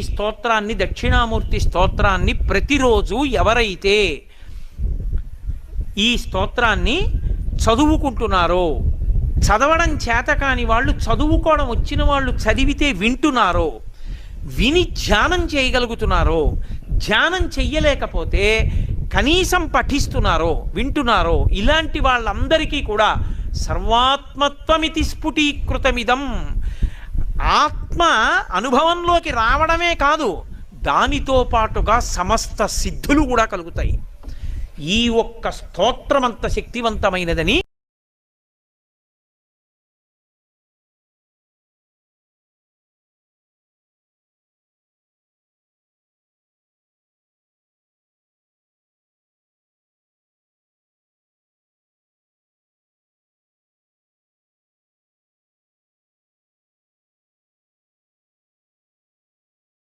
ఈ స్తోత్రాన్ని, దక్షిణామూర్తి స్తోత్రాన్ని ప్రతిరోజు ఎవరైతే ఈ స్తోత్రాన్ని చదువుకుంటున్నారో, చదవడం చేతకాని వాళ్ళు, చదువుకోవడం వచ్చిన వాళ్ళు చదివితే వింటున్నారో, విని ధ్యానం చేయగలుగుతున్నారో, ధ్యానం చెయ్యలేకపోతే కనీసం పఠిస్తున్నారో, వింటున్నారో, ఇలాంటి వాళ్ళందరికీ కూడా సర్వాత్మత్వమితి స్ఫుటీకృతమిదం, ఆత్మ అనుభవంలోకి రావడమే కాదు, దానితో పాటుగా సమస్త సిద్ధులు కూడా కలుగుతాయి. ఈ ఒక్క స్తోత్రమంత శక్తివంతమైనదని